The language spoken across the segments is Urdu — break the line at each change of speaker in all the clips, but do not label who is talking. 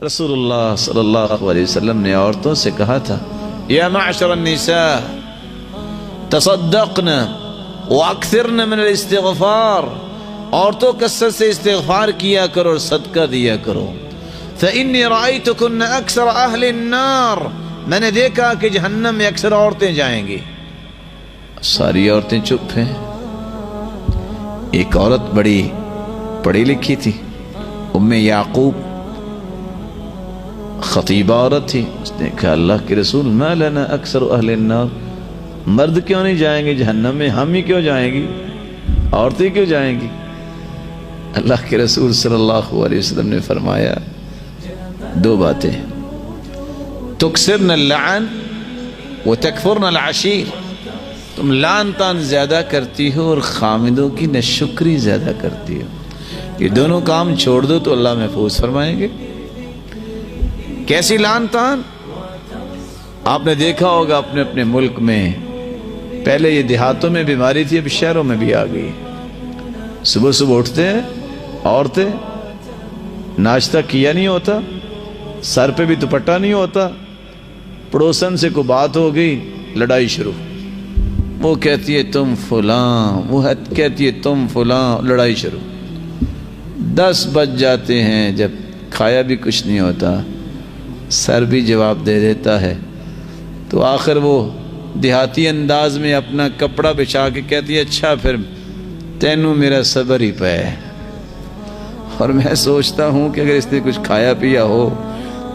رسول اللہ صلی اللہ علیہ وسلم نے عورتوں سے کہا تھا یا معشر النساء تصدقن واکثرن من الاستغفار، عورتوں کثرت سے استغفار کیا کرو اور صدقہ دیا کرو. فإنی رأیتکن اکثر اہل النار، میں نے دیکھا کہ جہنم میں اکثر عورتیں جائیں گی. ساری عورتیں چپ ہیں. ایک عورت بڑی پڑھی لکھی تھی، ام یعقوب، خطیبہ عورت تھی. اس نے کہا اللہ کے رسول ما لنا اکثر اہل النار، مرد کیوں نہیں جائیں گے جہنم میں، ہم ہی کیوں جائیں گی، عورتیں کیوں جائیں گی؟ اللہ کے رسول صلی اللہ علیہ وسلم نے فرمایا دو باتیں، تکثرن اللعن وتکفرن العشیر، تم لعن تان زیادہ کرتی ہو اور خامدوں کی ناشکری زیادہ کرتی ہو. یہ دونوں کام چھوڑ دو تو اللہ محفوظ فرمائیں گے. کیسی لعن تان؟ آپ نے دیکھا ہوگا اپنے اپنے ملک میں، پہلے یہ دیہاتوں میں بیماری تھی، اب شہروں میں بھی آ گئی. صبح صبح اٹھتے ہیں عورتیں، ناشتہ کیا نہیں ہوتا، سر پہ بھی دوپٹہ نہیں ہوتا، پڑوسن سے کوئی بات ہو گئی، لڑائی شروع. وہ کہتی ہے تم فلاں، وہ کہتی ہے تم فلاں، لڑائی شروع. 10 بج جاتے ہیں، جب کھایا بھی کچھ نہیں ہوتا، سر بھی جواب دے دیتا ہے، تو آخر وہ دیہاتی انداز میں اپنا کپڑا بچھا کے کہتی ہے اچھا پھر تینوں میرا صبر ہی پہ ہے. اور میں سوچتا ہوں کہ اگر اس نے کچھ کھایا پیا ہو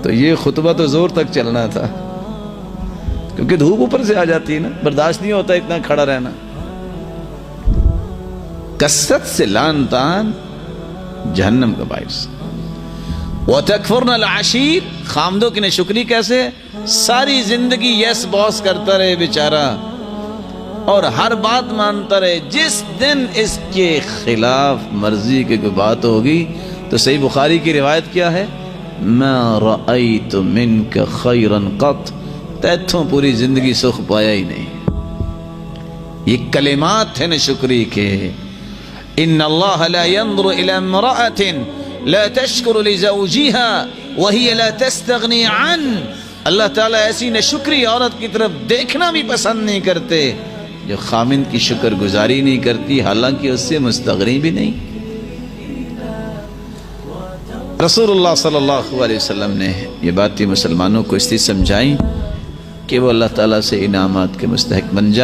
تو یہ خطبہ تو زور تک چلنا تھا، کیونکہ دھوپ اوپر سے آ جاتی ہے نا، برداشت نہیں ہوتا اتنا کھڑا رہنا. کثرت سے لعن طعن جہنم کا باعث. وَتَكْفُرْنَ الْعَشِيرَ، خامدوں کی ناشکری کیسے؟ ساری زندگی یس باس کرتا رہے بیچارہ اور ہر بات مانتا رہے. جس دن اس کے خلاف مرضی کی کوئی بات ہوگی تو صحیح بخاری کی روایت کیا ہے؟ مَا رَأَيْتُ مِنْكَ خَيْرًا قَطْ، تیتھوں پوری زندگی سکھ پایا ہی نہیں. یہ کلمات ہیں ناشکری کے. ان اللہ لا ينظر الى امرأة لا تشکر لزوجها وهي لا تستغنی عنه، اللہ تعالیٰ ایسی ناشکری عورت کی طرف دیکھنا بھی پسند نہیں کرتے جو خامند کی شکر گزاری نہیں کرتی حالانکہ اس سے مستغنی بھی نہیں. رسول اللہ صلی اللہ علیہ وسلم نے یہ باتیں مسلمانوں کو اس لیے سمجھائیں کہ وہ اللہ تعالیٰ سے انعامات کے مستحق بن جائیں.